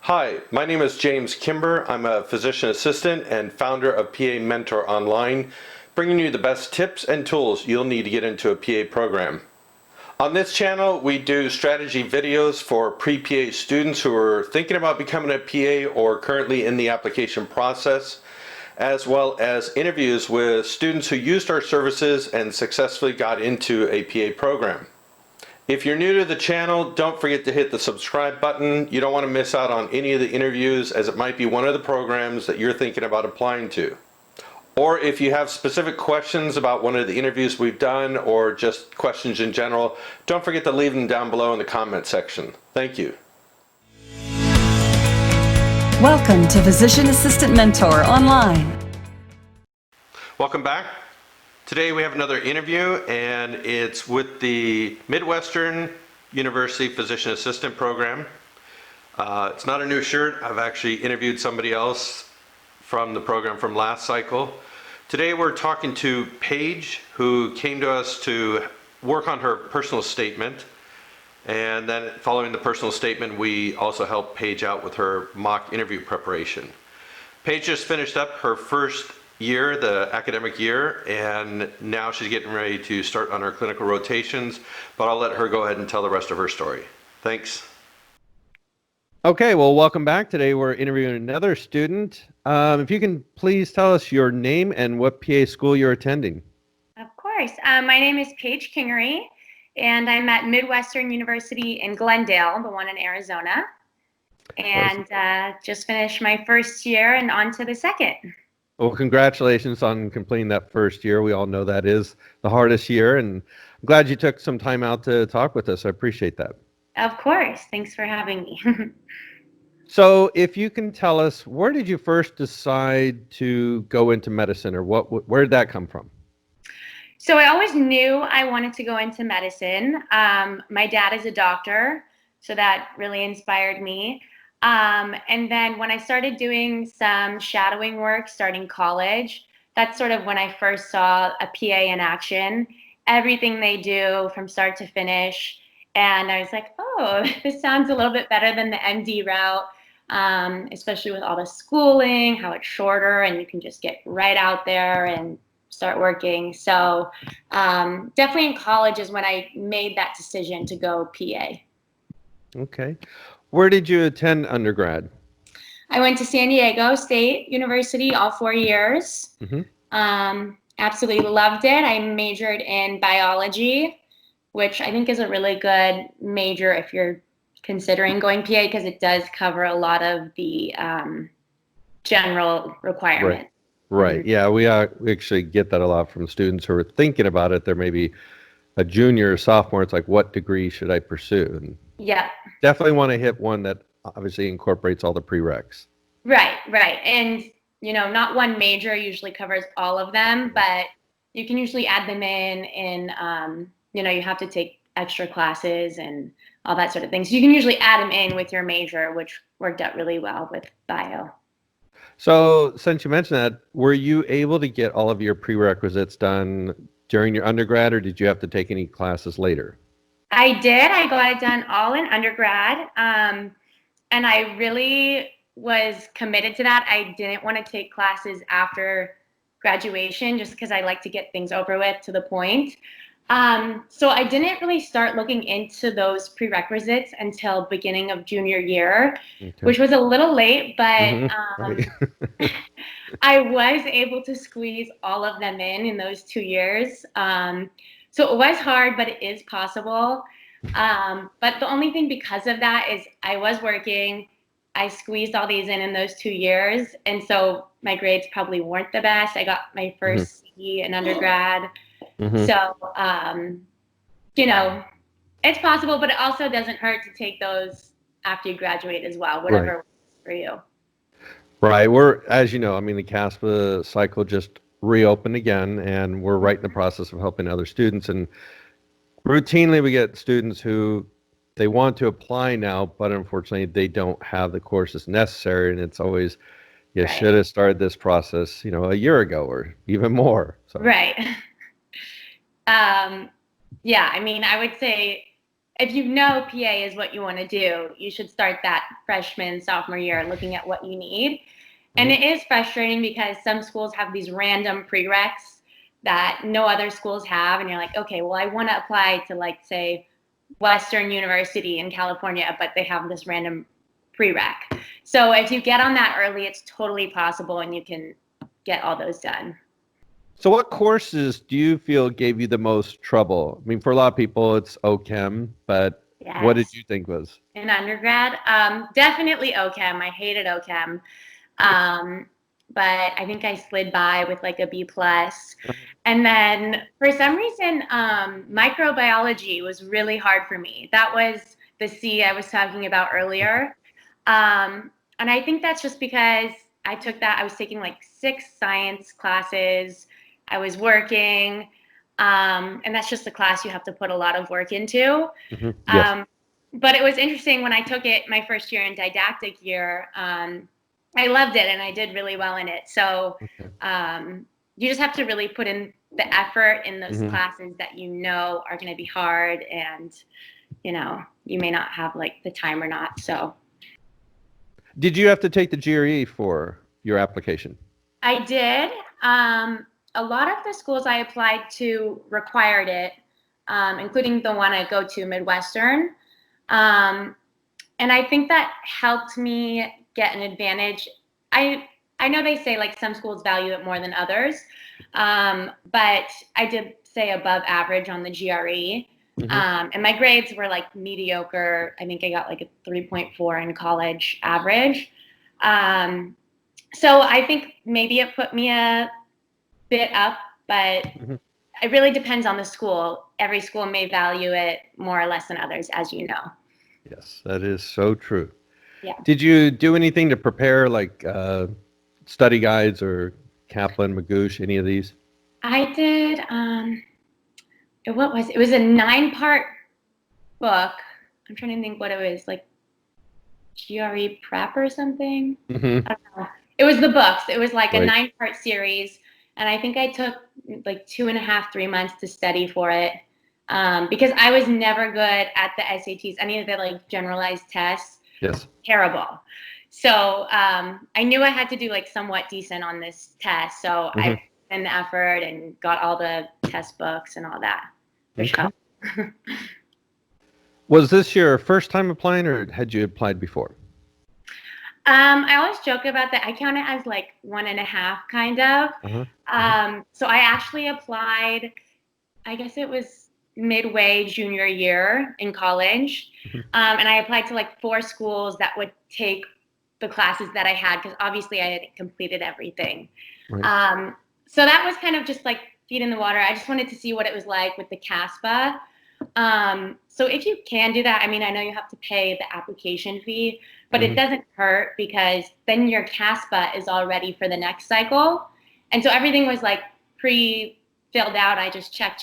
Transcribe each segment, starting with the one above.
Hi, my name is James Kimber. I'm a physician assistant and founder of PA Mentor Online, bringing you the best tips and tools you'll need to get into a PA program. On this channel, we do strategy videos for pre-PA students who are thinking about becoming a PA or currently in the application process, as well as interviews with students who used our services and successfully got into a PA program. If you're new to the channel, don't forget to hit the subscribe button. You don't want to miss out on any of the interviews, as it might be one of the programs that you're thinking about applying to. Or if you have specific questions about one of the interviews we've done or just questions in general, don't forget to leave them down below in the comment section. Thank you. Welcome to Physician Assistant Mentor Online. Welcome back. Today we have another interview, and it's with the Midwestern University Physician Assistant Program. It's not a new shirt. I've actually interviewed somebody else from the program from last cycle. Today we're talking to Paige, who came to us to work on her personal statement. And then following the personal statement, we also helped Paige out with her mock interview preparation. Paige just finished up her first year, the academic year, and now she's getting ready to start on her clinical rotations, but I'll let her go ahead and tell the rest of her story. Thanks. Okay, well, welcome back. Today we're interviewing another student. If you can please tell us your name and what PA school you're attending. Of course. My name is Paige Kingery, and I'm at Midwestern University in Glendale, the one in Arizona, and just finished my first year and on to the second. Well, congratulations on completing that first year. We all know that is the hardest year, and I'm glad you took some time out to talk with us. I appreciate that. Of course. Thanks for having me. So if you can tell us, where did you first decide to go into medicine, or where did that come from? So I always knew I wanted to go into medicine. My dad is a doctor, so that really inspired me. And then when I started doing some shadowing work starting college, that's sort of when I first saw a PA in action, everything they do from start to finish. And I was like, oh, this sounds a little bit better than the MD route, especially with all the schooling, how it's shorter and you can just get right out there and start working. So definitely in college is when I made that decision to go PA. Okay. Where did you attend undergrad? I went to San Diego State University all 4 years. Absolutely loved it. I majored in biology, which I think is a really good major if you're considering going PA, because it does cover a lot of the general requirements. Right. Yeah, we actually get that a lot from students who are thinking about it. They're maybe a junior or sophomore. It's like, what degree should I pursue? And yeah, definitely want to hit one that obviously incorporates all the prereqs. Right. And, not one major usually covers all of them, but you can usually add them in, you have to take extra classes and all that sort of thing. So you can usually add them in with your major, which worked out really well with bio. So since you mentioned that, were you able to get all of your prerequisites done during your undergrad, or did you have to take any classes later? I did. I got it done all in undergrad. And I really was committed to that. I didn't want to take classes after graduation just because I like to get things over with to the point. So I didn't really start looking into those prerequisites until beginning of junior year, which was a little late, but I was able to squeeze all of them in those 2 years. So it was hard, but it is possible. But the only thing because of that is I was working. I squeezed all these in those 2 years. And so my grades probably weren't the best. I got my first C in undergrad. So, it's possible, but it also doesn't hurt to take those after you graduate as well, whatever works for you. Right. As you know, the CASP cycle just reopened again, and we're right in the process of helping other students. And routinely we get students who they want to apply now, but unfortunately they don't have the courses necessary. And it's always, you should have started this process, a year ago or even more. So. Right. I would say if you know PA is what you want to do, you should start that freshman, sophomore year looking at what you need. And it is frustrating because some schools have these random prereqs that no other schools have. And you're like, okay, well, I want to apply to, like, say, Western University in California, but they have this random prereq. So if you get on that early, it's totally possible and you can get all those done. So what courses do you feel gave you the most trouble? I mean, for a lot of people, it's OChem, but what did Yes. you think was? In undergrad, definitely OChem. I hated OChem. But I think I slid by with like a B plus. And then for some reason, microbiology was really hard for me. That was the C I was talking about earlier. And I think that's just because I was taking like 6 science classes. I was working. And that's just a class you have to put a lot of work into. Mm-hmm. Yes. But it was interesting when I took it my first year in didactic year. I loved it and I did really well in it. So you just have to really put in the effort in those classes that you know are going to be hard, and you may not have like the time or not. So did you have to take the GRE for your application? I did. A lot of the schools I applied to required it, including the one I go to, Midwestern. And I think that helped me get an advantage. I know they say like some schools value it more than others, but I did say above average on the GRE. And my grades were like mediocre. I think I got like a 3.4 in college average. So I think maybe it put me a bit up, but it really depends on the school. Every school may value it more or less than others, as you know. Yes, that is so true. Yeah. Did you do anything to prepare, like study guides or Kaplan, Magoosh, any of these? I did. What was it? It was a 9-part book. I'm trying to think what it was, like GRE prep or something. I don't know. It was the books. It was like a 9-part series, and I think I took like 2.5, 3 months to study for it, because I was never good at the SATs, any of the like generalized tests. Yes. Terrible. So I knew I had to do like somewhat decent on this test. So I put in the effort and got all the test books and all that. Was this your first time applying, or had you applied before? I always joke about that. I count it as like 1.5 kind of. So I actually applied, I guess it was midway junior year in college. And I applied to like 4 schools that would take the classes that I had, because obviously I hadn't completed everything. So that was kind of just like feet in the water. I just wanted to see what it was like with the CASPA. So if you can do that, I mean, I know you have to pay the application fee, but it doesn't hurt, because then your CASPA is all ready for the next cycle. And so everything was like pre-filled out. I just checked.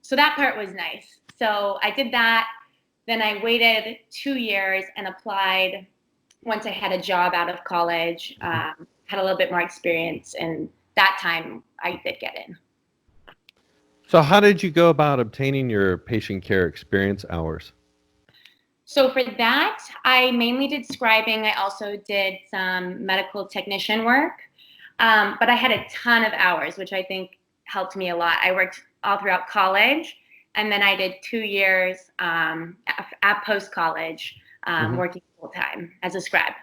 So that part was nice. So I did that. Then I waited 2 years and applied once I had a job out of college, had a little bit more experience, and that time I did get in. So how did you go about obtaining your patient care experience hours? So for that, I mainly did scribing. I also did some medical technician work, but I had a ton of hours, which I think helped me a lot. I worked all throughout college, and then I did 2 years at post-college, working full-time as a scribe.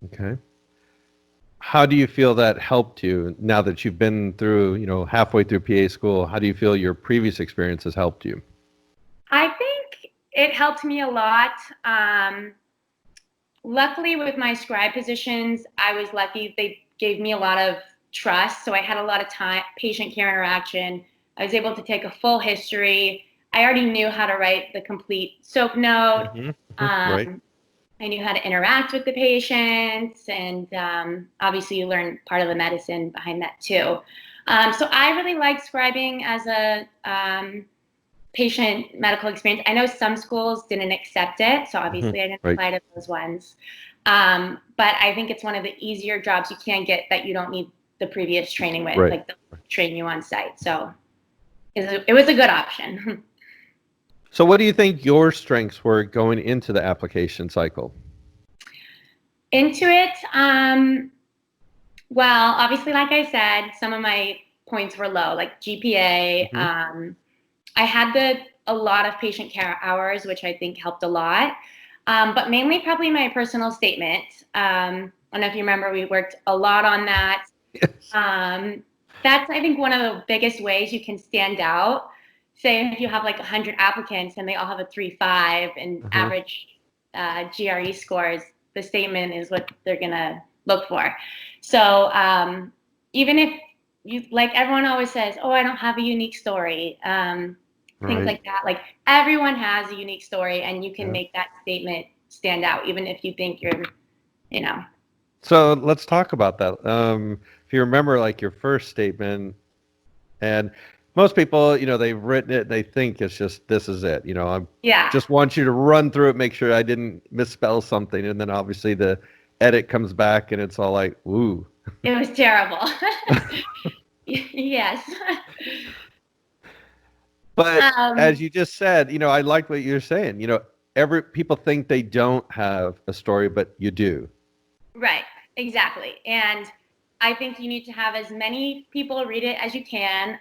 Okay. How do you feel that helped you now that you've been through, halfway through PA school? How do you feel your previous experience has helped you? I think it helped me a lot. Luckily, with my scribe positions, I was lucky. They gave me a lot of trust, so I had a lot of time, patient care interaction. I was able to take a full history. I already knew how to write the complete SOAP note. I knew how to interact with the patients, and obviously you learn part of the medicine behind that too. So I really liked scribing as a patient medical experience. I know some schools didn't accept it, so obviously I didn't apply to those ones. But I think it's one of the easier jobs you can get that you don't need the previous training with, like they'll train you on site. So it was a good option. So what do you think your strengths were going into the application cycle? Into it, well, obviously, like I said, some of my points were low, like GPA. I had a lot of patient care hours, which I think helped a lot. But mainly probably my personal statement. I don't know if you remember, we worked a lot on that. Yes. That's, I think, one of the biggest ways you can stand out. Say if you have like 100 applicants and they all have a 3.5 and average GRE scores, the statement is what they're going to look for. So even if you, like everyone always says, oh, I don't have a unique story, things like that. Like everyone has a unique story and you can make that statement stand out, even if you think you're, you know. So let's talk about that. If you remember, like your first statement, and most people, they've written it, they think it's just, this is it. I just want you to run through it, make sure I didn't misspell something. And then obviously the edit comes back and it's all like, ooh. It was terrible. Yes. But as you just said, I like what you're saying. People think they don't have a story, but you do. Right, exactly. And I think you need to have as many people read it as you can.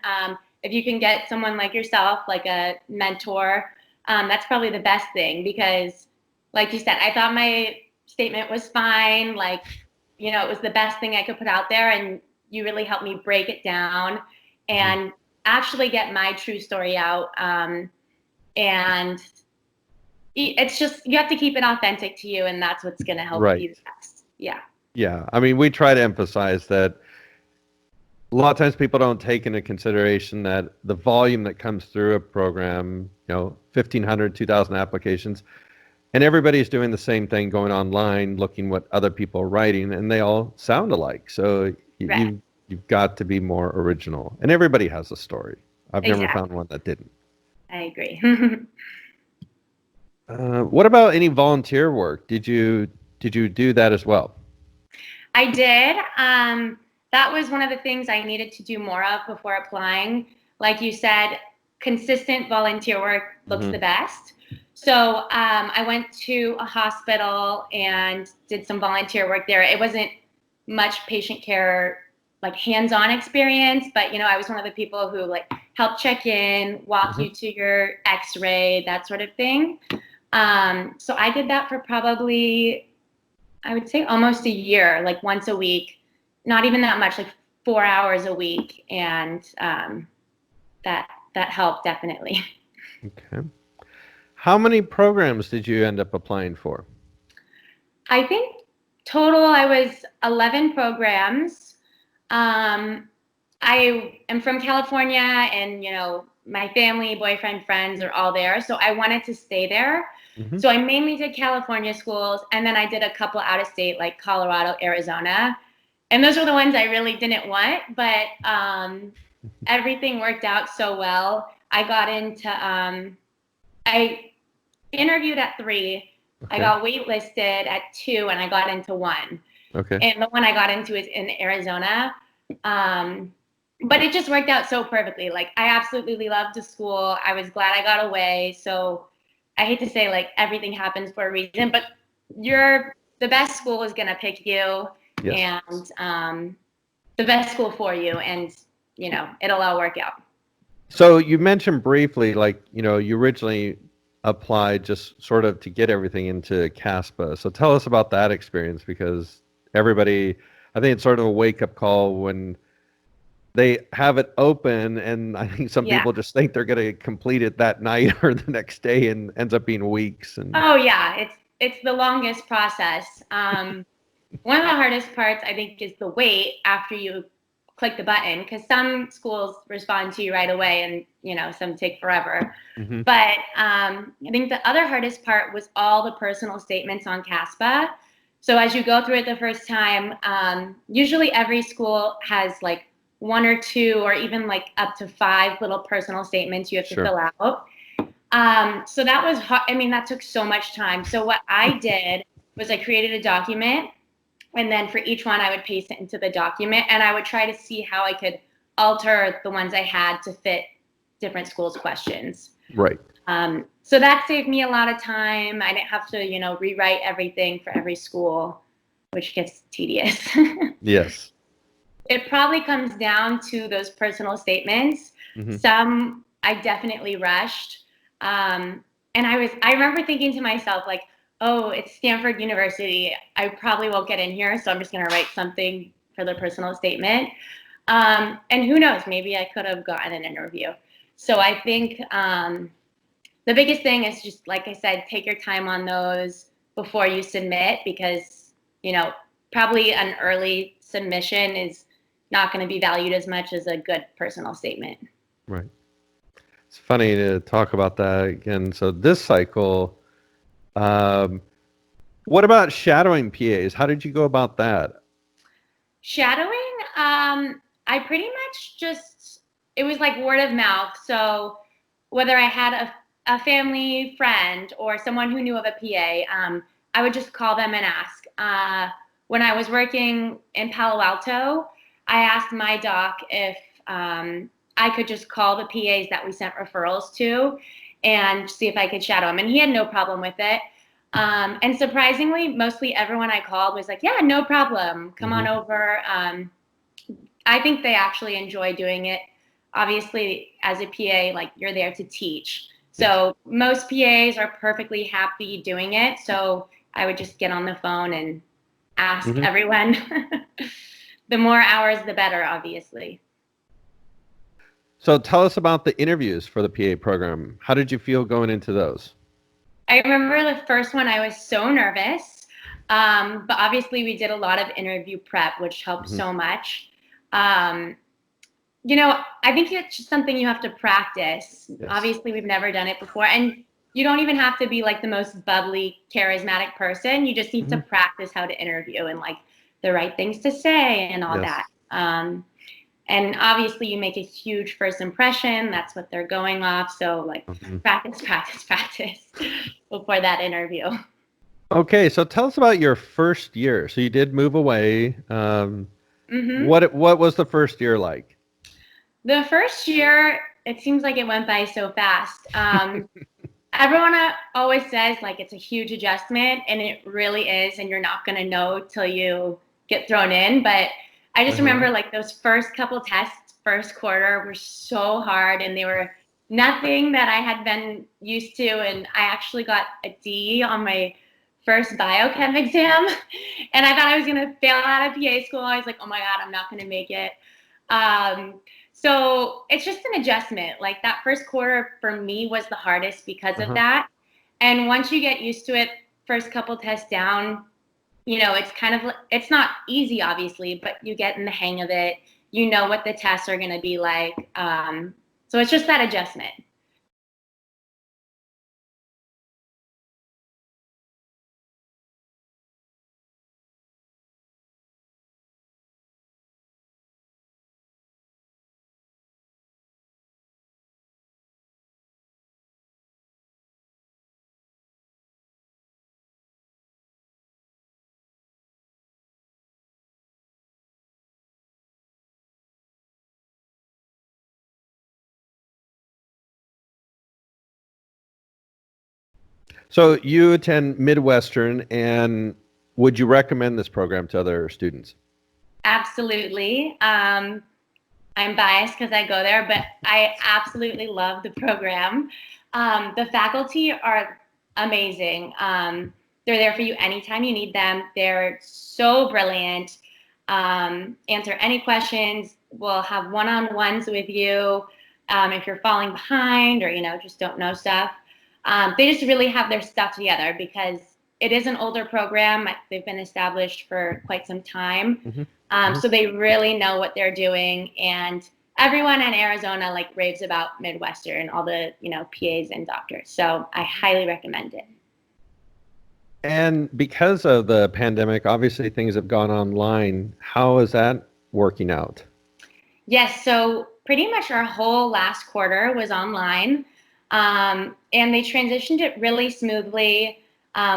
If you can get someone like yourself, like a mentor, that's probably the best thing because, like you said, I thought my statement was fine. Like, it was the best thing I could put out there, and you really helped me break it down and actually get my true story out. And it's just, you have to keep it authentic to you, and that's what's going to help you the best. Yeah. Yeah. I mean, we try to emphasize that a lot of times people don't take into consideration that the volume that comes through a program, 1,500, 2,000 applications, and everybody's doing the same thing, going online, looking what other people are writing, and they all sound alike. So you've got to be more original. And everybody has a story. I've never found one that didn't. I agree. What about any volunteer work? Did you do that as well? I did. That was one of the things I needed to do more of before applying. Like you said, consistent volunteer work looks the best. So I went to a hospital and did some volunteer work there. It wasn't much patient care, like hands-on experience, but I was one of the people who like helped check in, walk you to your x-ray, that sort of thing. So I did that for probably, I would say almost a year, like once a week, not even that much, like 4 hours a week. And that helped definitely. Okay. How many programs did you end up applying for? I think total I was 11 programs. I am from California and, my family, boyfriend, friends are all there. So I wanted to stay there. So I mainly did California schools, and then I did a couple out of state, like Colorado, Arizona. And those were the ones I really didn't want, but everything worked out so well. I got into, I interviewed at 3. I got waitlisted at 2, and I got into 1. Okay. And the one I got into is in Arizona. But it just worked out so perfectly. Like, I absolutely loved the school. I was glad I got away. So I hate to say, like, everything happens for a reason, but the best school is going to pick you and the best school for you. And, it'll all work out. So you mentioned briefly, like, you originally applied just sort of to get everything into CASPA. So tell us about that experience, because everybody, I think it's sort of a wake-up call when they have it open, and I think some people just think they're going to complete it that night or the next day, and ends up being weeks. And oh yeah, it's the longest process. One of the hardest parts, I think, is the wait after you click the button, because some schools respond to you right away, and some take forever. But I think the other hardest part was all the personal statements on CASPA. So as you go through it the first time, usually every school has like 1 or 2 or even like up to 5 little personal statements you have to fill out. So that was hard. I mean, that took so much time. So what I did was I created a document, and then for each one I would paste it into the document, and I would try to see how I could alter the ones I had to fit different schools' questions. Right. So that saved me a lot of time. I didn't have to, rewrite everything for every school, which gets tedious. Yes. It probably comes down to those personal statements. Hmm. Some I definitely rushed. And I remember thinking to myself, like, oh, it's Stanford University. I probably won't get in here, so I'm just going to write something for the personal statement. And who knows, maybe I could have gotten an interview. So I think the biggest thing is just, like I said, take your time on those before you submit, because, probably an early submission is not going to be valued as much as a good personal statement. Right. It's funny to talk about that again. So this cycle, um, what about shadowing PAs? How did you go about that? Shadowing, I pretty much it was like word of mouth. So whether I had a family friend or someone who knew of a PA, I would just call them and ask. When I was working in Palo Alto, I asked my doc if I could just call the PAs that we sent referrals to and see if I could shadow them. And he had no problem with it. And surprisingly, mostly everyone I called was like, yeah, no problem. Come on over. I think they actually enjoy doing it. Obviously, as a PA, like, you're there to teach. So most PAs are perfectly happy doing it. So I would just get on the phone and ask everyone. The more hours, the better, obviously. So tell us about the interviews for the PA program. How did you feel going into those? I remember the first one, I was so nervous. But obviously we did a lot of interview prep, which helped so much. I think it's just something you have to practice. Yes. Obviously, we've never done it before. And you don't even have to be like the most bubbly, charismatic person. You just need to practice how to interview and like the right things to say and all that. And obviously you make a huge first impression. That's what they're going off. So like practice before that interview. Okay, so tell us about your first year. So you did move away. What was the first year like? The first year, it seems like it went by so fast. Everyone always says like it's a huge adjustment, and it really is, and you're not going to know till you get thrown in. But I just remember like those first couple tests, first quarter, were so hard, and they were nothing that I had been used to. And I actually got a D on my first biochem exam, and I thought I was going to fail out of PA school. I was like, oh my God, I'm not going to make it. So it's just an adjustment. Like that first quarter for me was the hardest because of that. And once you get used to it, first couple tests down, it's kind of, it's not easy, obviously, but you get in the hang of it. You know what the tests are going to be like. So it's just that adjustment. So you attend Midwestern, and would you recommend this program to other students? Absolutely. I'm biased because I go there, but I absolutely love the program. The faculty are amazing. They're there for you anytime you need them. They're so brilliant. Answer any questions. We'll have one-on-ones with you if you're falling behind or, just don't know stuff. They just really have their stuff together because it is an older program. They've been established for quite some time. So they really know what they're doing. And everyone in Arizona like raves about Midwestern, all the, PAs and doctors. So I highly recommend it. And because of the pandemic, obviously things have gone online. How is that working out? Yes, so pretty much our whole last quarter was online, and they transitioned it really smoothly.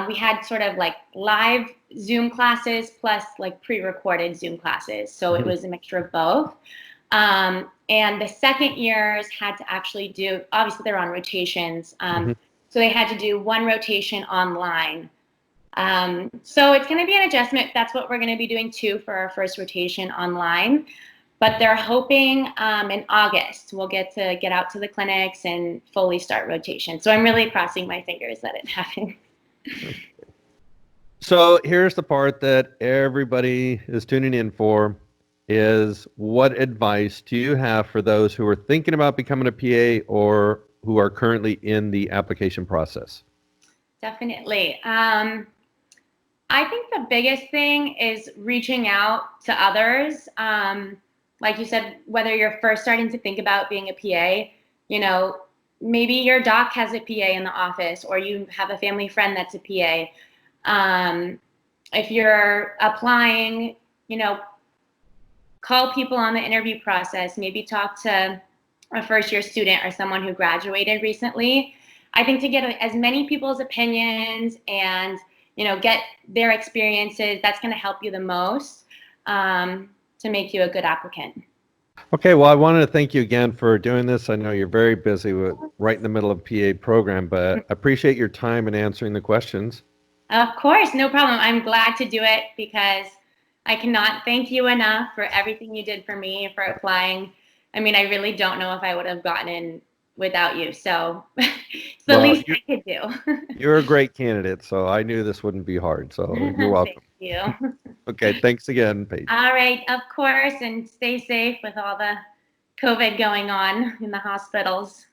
We had sort of like live Zoom classes plus like pre-recorded Zoom classes, so it was a mixture of both. And the second years had to actually do, obviously they're on rotations. So they had to do one rotation online. So it's going to be an adjustment. That's what we're going to be doing too for our first rotation online. But they're hoping in August we'll get out to the clinics and fully start rotation. So I'm really crossing my fingers that it happens. So here's the part that everybody is tuning in for is what advice do you have for those who are thinking about becoming a PA or who are currently in the application process? Definitely. I think the biggest thing is reaching out to others. Like you said, whether you're first starting to think about being a PA, you know, maybe your doc has a PA in the office or you have a family friend that's a PA. If you're applying, you know, call people on the interview process, maybe talk to a first year student or someone who graduated recently. I think to get as many people's opinions and, you know, get their experiences, that's going to help you the most to make you a good applicant. Okay, well, I wanted to thank you again for doing this. I know you're very busy with right in the middle of PA program, but I appreciate your time and answering the questions. Of course, no problem. I'm glad to do it because I cannot thank you enough for everything you did for me, for applying. I mean, I really don't know if I would have gotten in without you. So it's the least I could do. You're a great candidate, so I knew this wouldn't be hard. So you're welcome. Thank you. Okay, thanks again, Paige. All right, of course, and stay safe with all the COVID going on in the hospitals.